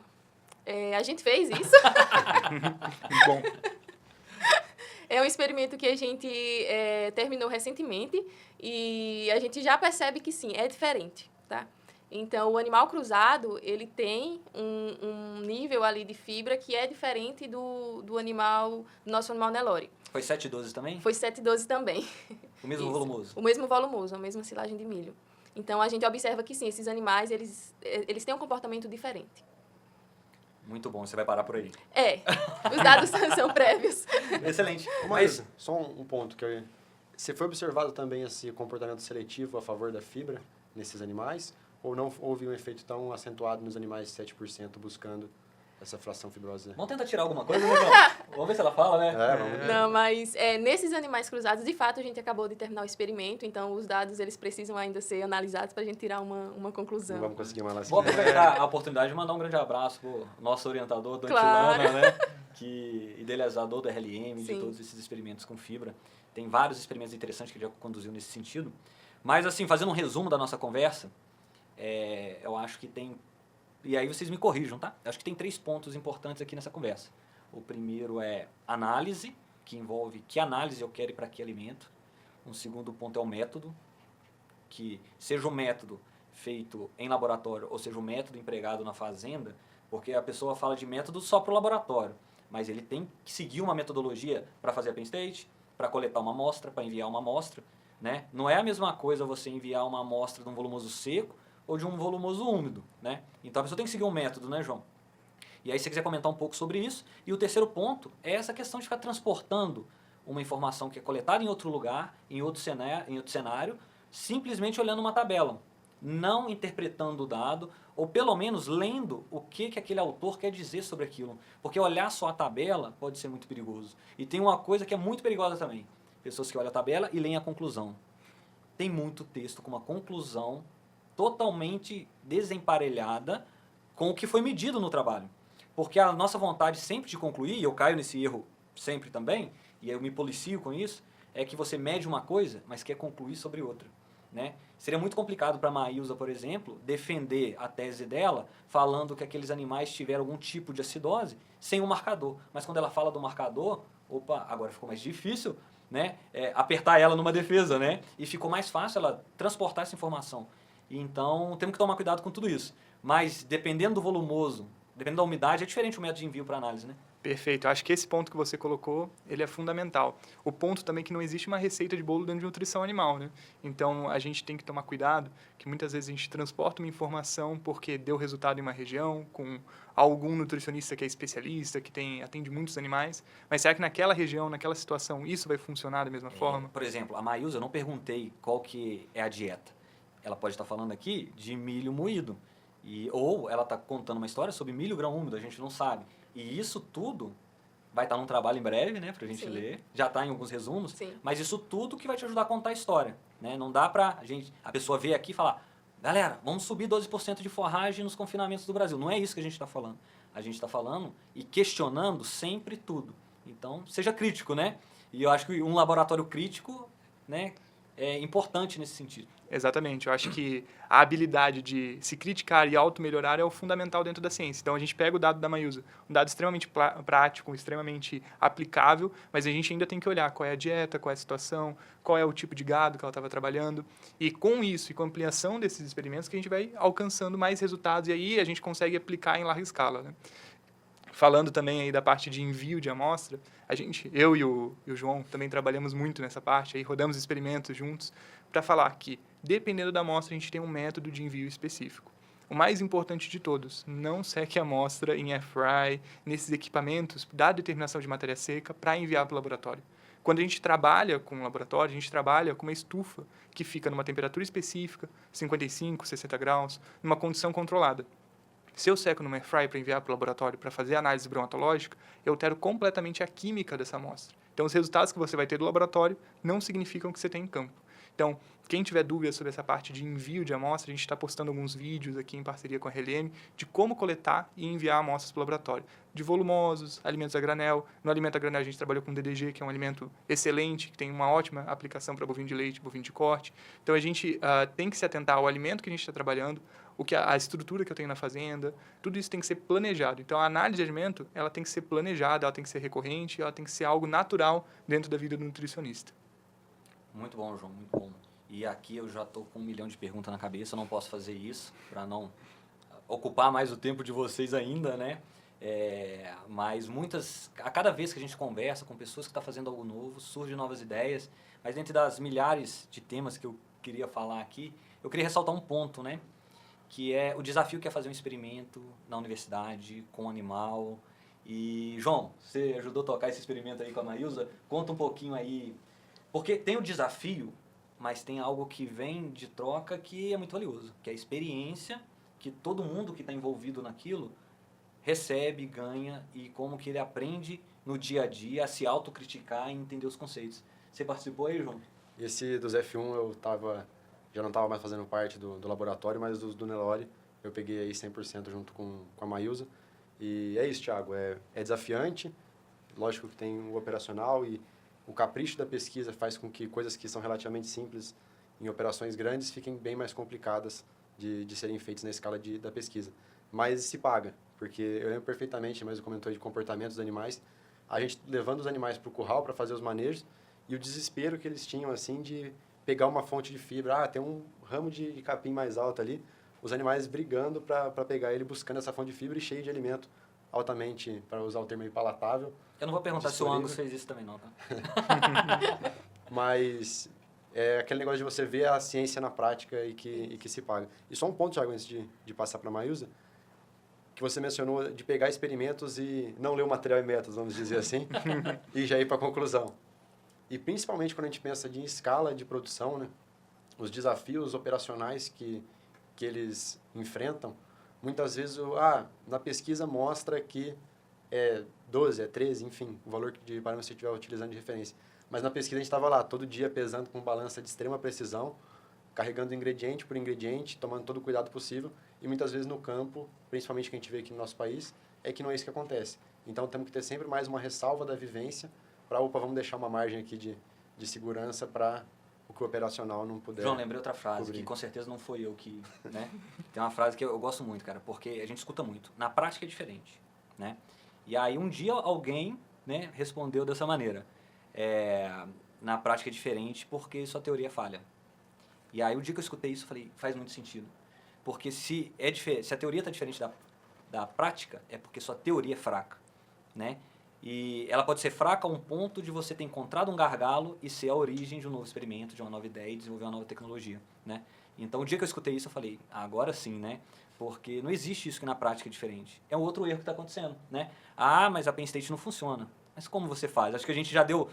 a gente fez isso. Bom, É um experimento que a gente terminou recentemente e a gente já percebe que sim, é diferente, tá? Então, o animal cruzado, ele tem um nível ali de fibra que é diferente do nosso animal Nelore. Foi 7,12 também? Foi 7,12 também. O mesmo Isso. volumoso? O mesmo volumoso, a mesma silagem de milho. Então, a gente observa que sim, esses animais, eles têm um comportamento diferente. Muito bom, você vai parar por aí. Os dados são prévios. Excelente. Mas, só um ponto que você foi observado também esse comportamento seletivo a favor da fibra nesses animais? Ou não houve um efeito tão acentuado nos animais 7% buscando essa fração fibrosa? Vamos tentar tirar alguma coisa, né, João? Vamos ver se ela fala, né? Vamos ver. Não, mas nesses animais cruzados, de fato, a gente acabou de terminar o experimento, então os dados eles precisam ainda ser analisados para a gente tirar uma conclusão. Não vamos conseguir uma Vou aproveitar a oportunidade de mandar um grande abraço pro nosso orientador, do Claro. Antilana, né? Idealizador do RLM, de Sim. todos esses experimentos com fibra. Tem vários experimentos interessantes que ele já conduziu nesse sentido. Mas, assim, fazendo um resumo da nossa conversa, eu acho que tem... E aí vocês me corrijam, tá? Eu acho que tem 3 pontos importantes aqui nessa conversa. O primeiro é análise, que envolve que análise eu quero e para que alimento. Um segundo ponto é o método, que seja o método feito em laboratório ou seja o método empregado na fazenda, porque a pessoa fala de método só para o laboratório, mas ele tem que seguir uma metodologia para fazer a pen state, para coletar uma amostra, para enviar uma amostra, né? Não é a mesma coisa você enviar uma amostra de um volumoso seco ou de um volumoso úmido, né? Então a pessoa tem que seguir um método, né, João? E aí, se você quiser comentar um pouco sobre isso. E o terceiro ponto é essa questão de ficar transportando uma informação que é coletada em outro lugar, em outro cenário, simplesmente olhando uma tabela, não interpretando o dado, ou pelo menos lendo o que aquele autor quer dizer sobre aquilo. Porque olhar só a tabela pode ser muito perigoso. E tem uma coisa que é muito perigosa também. Pessoas que olham a tabela e leem a conclusão. Tem muito texto com uma conclusão totalmente desemparelhada com o que foi medido no trabalho. Porque a nossa vontade sempre de concluir, e eu caio nesse erro sempre também, e eu me policio com isso, é que você mede uma coisa, mas quer concluir sobre outra, né? Seria muito complicado para a Maílza, por exemplo, defender a tese dela falando que aqueles animais tiveram algum tipo de acidose sem um marcador. Mas quando ela fala do marcador, opa, agora ficou mais difícil, né? Apertar ela numa defesa, né? E ficou mais fácil ela transportar essa informação. Então, temos que tomar cuidado com tudo isso. Mas, dependendo do volumoso, dependendo da umidade, é diferente o método de envio para análise, né? perfeito. Acho que esse ponto que você colocou, ele é fundamental. O ponto também é que não existe uma receita de bolo dentro de nutrição animal, né? Então, a gente tem que tomar cuidado, que muitas vezes a gente transporta uma informação porque deu resultado em uma região, com algum nutricionista que é especialista, que atende muitos animais, mas será que naquela região, naquela situação, isso vai funcionar da mesma forma? Por exemplo, a Maílza, eu não perguntei qual que é a dieta. Ela pode estar falando aqui de milho moído. Ou ela está contando uma história sobre milho grão úmido, a gente não sabe. E isso tudo vai estar num trabalho em breve, né, pra gente ler. Já está em alguns resumos. Sim. Mas isso tudo que vai te ajudar a contar a história, né? Não dá pra a pessoa vir aqui e falar, galera, vamos subir 12% de forragem nos confinamentos do Brasil. Não é isso que a gente está falando. A gente está falando e questionando sempre tudo. Então, seja crítico, né? E eu acho que um laboratório crítico, né, é importante nesse sentido. Exatamente. Eu acho que a habilidade de se criticar e auto-melhorar é o fundamental dentro da ciência. Então, a gente pega o dado da Maílza, um dado extremamente prático, extremamente aplicável, mas a gente ainda tem que olhar qual é a dieta, qual é a situação, qual é o tipo de gado que ela estava trabalhando. E com isso e com a ampliação desses experimentos que a gente vai alcançando mais resultados e aí a gente consegue aplicar em larga escala, né? Falando também aí da parte de envio de amostra, eu e o João também trabalhamos muito nessa parte, aí rodamos experimentos juntos para falar que, dependendo da amostra, a gente tem um método de envio específico. O mais importante de todos, não seque a amostra em air fry, nesses equipamentos da determinação de matéria seca para enviar para o laboratório. Quando a gente trabalha com um laboratório, a gente trabalha com uma estufa que fica numa temperatura específica, 55, 60 graus, numa condição controlada. Se eu seco no air fry para enviar para o laboratório para fazer análise bromatológica, eu altero completamente a química dessa amostra. Então, os resultados que você vai ter do laboratório não significam que você tem em campo. Então, quem tiver dúvidas sobre essa parte de envio de amostra, a gente está postando alguns vídeos aqui em parceria com a RLM de como coletar e enviar amostras para o laboratório. De volumosos, alimentos a granel. No alimento a granel a gente trabalhou com DDG, que é um alimento excelente, que tem uma ótima aplicação para bovino de leite, bovino de corte. Então, a gente tem que se atentar ao alimento que a gente está trabalhando, a estrutura que eu tenho na fazenda, tudo isso tem que ser planejado. Então, a análise de alimento, ela tem que ser planejada, ela tem que ser recorrente, ela tem que ser algo natural dentro da vida do nutricionista. Muito bom, João, muito bom. E aqui eu já estou com 1 milhão de perguntas na cabeça, eu não posso fazer isso para não ocupar mais o tempo de vocês ainda, né? Mas a cada vez que a gente conversa com pessoas que estão fazendo algo novo, surgem novas ideias. Mas dentre das milhares de temas que eu queria falar aqui, eu queria ressaltar um ponto, né? Que é o desafio que é fazer um experimento na universidade, com animal. E, João, você ajudou a tocar esse experimento aí com a Maílza? Conta um pouquinho aí, porque tem o desafio, mas tem algo que vem de troca que é muito valioso, que é a experiência que todo mundo que está envolvido naquilo recebe, ganha, e como que ele aprende no dia a dia a se autocriticar e entender os conceitos. Você participou aí, João? Esse dos F1 já não estava mais fazendo parte do laboratório, mas dos do Nelore eu peguei aí 100% junto com a Maílza. E é isso, Thiago, é desafiante, lógico que tem o operacional e o capricho da pesquisa faz com que coisas que são relativamente simples em operações grandes fiquem bem mais complicadas de serem feitas na escala da pesquisa. Mas se paga, porque eu lembro perfeitamente, mas eu comentou de comportamentos dos animais, a gente levando os animais para o curral para fazer os manejos e o desespero que eles tinham assim de pegar uma fonte de fibra, tem um ramo de capim mais alto ali, os animais brigando para pegar ele, buscando essa fonte de fibra e cheio de alimento altamente, para usar o termo aí, palatável. Eu não vou perguntar se o Angus fez isso também não, tá? Mas é aquele negócio de você ver a ciência na prática e que se paga. E só um ponto, Thiago, antes de passar para a Maílza, que você mencionou de pegar experimentos e não ler o material em métodos, vamos dizer assim, e já ir para a conclusão. E principalmente quando a gente pensa em escala de produção, né, os desafios operacionais que eles enfrentam, muitas vezes na pesquisa mostra que é 12, é 13, enfim, o valor de parâmetro que você estiver utilizando de referência. Mas na pesquisa a gente estava lá, todo dia pesando com balança de extrema precisão, carregando ingrediente por ingrediente, tomando todo o cuidado possível, e muitas vezes no campo, principalmente que a gente vê aqui no nosso país, é que não é isso que acontece. Então temos que ter sempre mais uma ressalva da vivência para, vamos deixar uma margem aqui de segurança para o que o operacional não puder. João, lembrei outra frase, cobrir. que com certeza não foi eu que, né? Tem uma frase que eu gosto muito, cara, porque a gente escuta muito. Na prática é diferente, né? E aí um dia alguém, né, respondeu dessa maneira. Na prática é diferente porque sua teoria falha. E aí o dia que eu escutei isso, eu falei, faz muito sentido. Porque se a teoria está diferente da prática, é porque sua teoria é fraca, né? E ela pode ser fraca a um ponto de você ter encontrado um gargalo e ser a origem de um novo experimento, de uma nova ideia e desenvolver uma nova tecnologia, né? Então, o dia que eu escutei isso, eu falei, agora sim, né? Porque não existe isso que na prática é diferente. É um outro erro que está acontecendo, né? Mas a Penn State não funciona. Mas como você faz? Acho que a gente já deu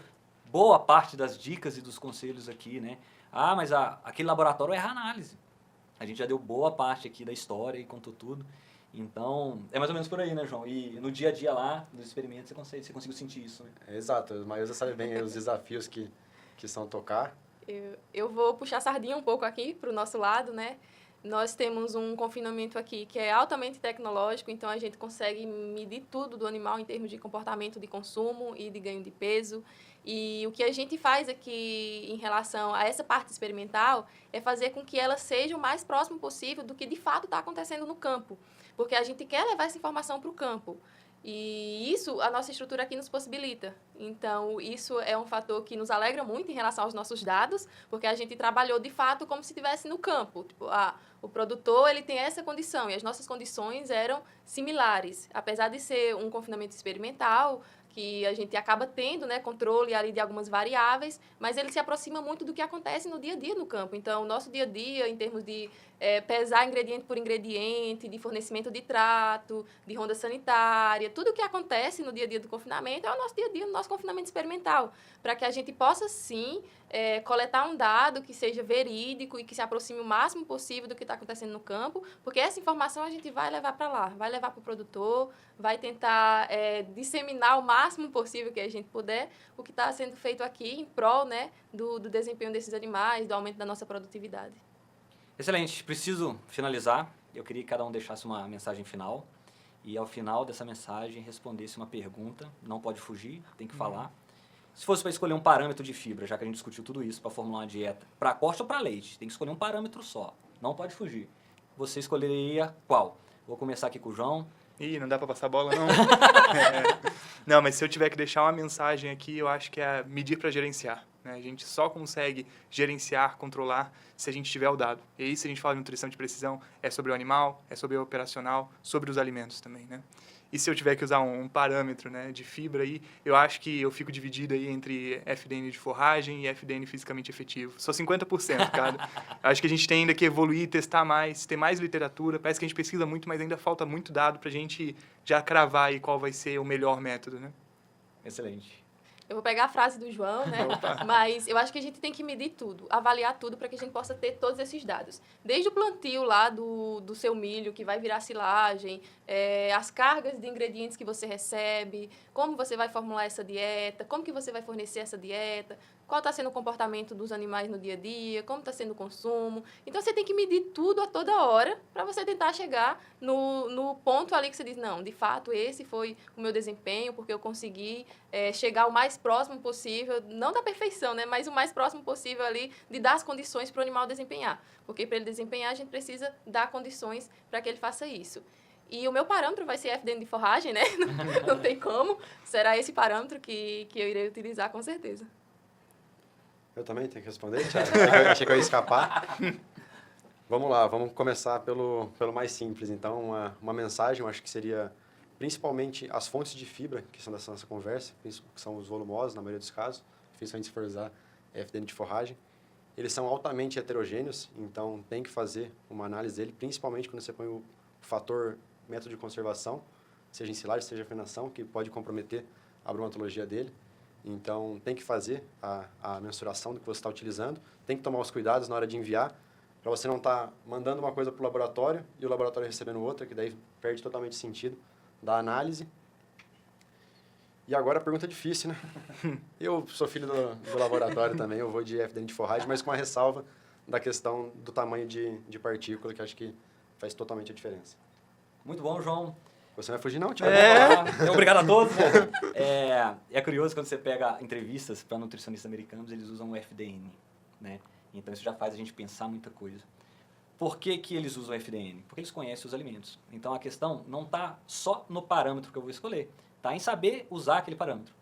boa parte das dicas e dos conselhos aqui, né? Mas aquele laboratório erra a análise. A gente já deu boa parte aqui da história e contou tudo. Então, é mais ou menos por aí, né, João? E no dia a dia lá, nos experimentos, você conseguiu sentir isso, né? Exato, mas você sabe bem os desafios que são tocar. Eu vou puxar a sardinha um pouco aqui para o nosso lado, né? Nós temos um confinamento aqui que é altamente tecnológico, então a gente consegue medir tudo do animal em termos de comportamento de consumo e de ganho de peso. E o que a gente faz aqui em relação a essa parte experimental é fazer com que ela seja o mais próximo possível do que de fato está acontecendo no campo, porque a gente quer levar essa informação para o campo. E isso a nossa estrutura aqui nos possibilita. Então, isso é um fator que nos alegra muito em relação aos nossos dados, porque a gente trabalhou de fato como se estivesse no campo. Tipo, o produtor ele tem essa condição e as nossas condições eram similares. Apesar de ser um confinamento experimental, que a gente acaba tendo, né, controle ali de algumas variáveis, mas ele se aproxima muito do que acontece no dia a dia no campo. Então, o nosso dia a dia, em termos de pesar ingrediente por ingrediente, de fornecimento de trato, de ronda sanitária, tudo o que acontece no dia a dia do confinamento é o nosso dia a dia no nosso confinamento experimental, para que a gente possa, sim, coletar um dado que seja verídico e que se aproxime o máximo possível do que está acontecendo no campo, porque essa informação a gente vai levar para lá, vai levar para o produtor, vai tentar disseminar o máximo máximo possível que a gente puder o que está sendo feito aqui em prol, né, do desempenho desses animais, do aumento da nossa produtividade. Excelente. Preciso finalizar. Eu queria que cada um deixasse uma mensagem final e, ao final dessa mensagem, respondesse uma pergunta. Não pode fugir, tem que falar. Se fosse para escolher um parâmetro de fibra, já que a gente discutiu tudo isso, para formular uma dieta, para corte ou para leite, tem que escolher um parâmetro só. Não pode fugir. Você escolheria qual? Vou começar aqui com o João. Ih, não dá pra passar bola, não. Não, mas se eu tiver que deixar uma mensagem aqui, eu acho que é medir para gerenciar. Né? A gente só consegue gerenciar, controlar, se a gente tiver o dado. E aí, se a gente fala de nutrição de precisão, é sobre o animal, é sobre o operacional, sobre os alimentos também, né? E se eu tiver que usar um parâmetro, né, de fibra aí, eu acho que eu fico dividido aí entre FDN de forragem e FDN fisicamente efetivo. Só 50%, cara. Acho que a gente tem ainda que evoluir, testar mais, ter mais literatura. Parece que a gente pesquisa muito, mas ainda falta muito dado para a gente já cravar aí qual vai ser o melhor método, né? Excelente. Eu vou pegar a frase do João, né? Mas eu acho que a gente tem que medir tudo, avaliar tudo para que a gente possa ter todos esses dados. Desde o plantio lá do seu milho, que vai virar silagem, as cargas de ingredientes que você recebe, como você vai formular essa dieta, como que você vai fornecer essa dieta, qual está sendo o comportamento dos animais no dia a dia, como está sendo o consumo. Então, você tem que medir tudo a toda hora para você tentar chegar no ponto ali que você diz, não, de fato, esse foi o meu desempenho, porque eu consegui chegar o mais próximo possível, não da perfeição, né, mas o mais próximo possível ali de dar as condições para o animal desempenhar. Porque para ele desempenhar, a gente precisa dar condições para que ele faça isso. E o meu parâmetro vai ser FDN de forragem, né? Não tem como. Será esse parâmetro que eu irei utilizar, com certeza. Eu também tenho que responder, Thiago? Achei que eu ia escapar. Vamos lá, vamos começar pelo mais simples. Então, uma mensagem, eu acho que seria principalmente as fontes de fibra, que são dessa nossa conversa, que são os volumosos, na maioria dos casos, principalmente se for usar FDN de forragem. Eles são altamente heterogêneos, então tem que fazer uma análise dele, principalmente quando você põe o fator método de conservação, seja em silagem, seja afinação, que pode comprometer a bromatologia dele. Então, tem que fazer a mensuração do que você está utilizando, tem que tomar os cuidados na hora de enviar, para você não estar mandando uma coisa para o laboratório e o laboratório recebendo outra, que daí perde totalmente o sentido da análise. E agora a pergunta difícil, né? Eu sou filho do laboratório também, eu vou de FDN de forragem, mas com a ressalva da questão do tamanho de partícula, que acho que faz totalmente a diferença. Muito bom, João. Você não vai fugir não, Thiago? Obrigado a todos. Né? É curioso quando você pega entrevistas para nutricionistas americanos, eles usam o FDN, né? Então isso já faz a gente pensar muita coisa. Por que eles usam o FDN? Porque eles conhecem os alimentos. Então a questão não está só no parâmetro que eu vou escolher, está em saber usar aquele parâmetro,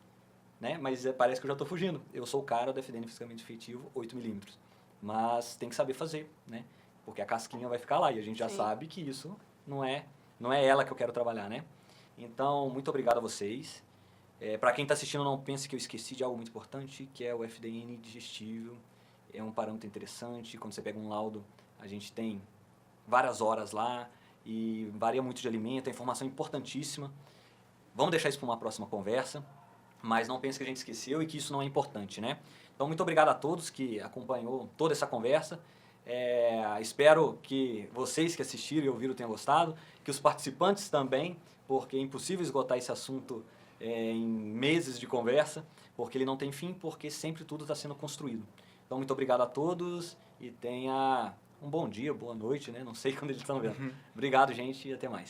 né? Mas parece que eu já estou fugindo. Eu sou o cara do FDN fisicamente efetivo, 8 milímetros. Mas tem que saber fazer, né? Porque a casquinha vai ficar lá e a gente já sabe que isso não é ela que eu quero trabalhar, né? Então, muito obrigado a vocês. Para quem está assistindo, não pense que eu esqueci de algo muito importante, que é o FDN digestível. É um parâmetro interessante. Quando você pega um laudo, a gente tem várias horas lá e varia muito de alimento, é informação importantíssima. Vamos deixar isso para uma próxima conversa, mas não pense que a gente esqueceu e que isso não é importante, né? Então, muito obrigado a todos que acompanhou toda essa conversa. Espero que vocês que assistiram e ouviram tenham gostado, que os participantes também, porque é impossível esgotar esse assunto em meses de conversa, porque ele não tem fim, porque sempre tudo está sendo construído. Então, muito obrigado a todos e tenha um bom dia, boa noite, né? Não sei quando eles estão vendo. Obrigado, gente, e até mais.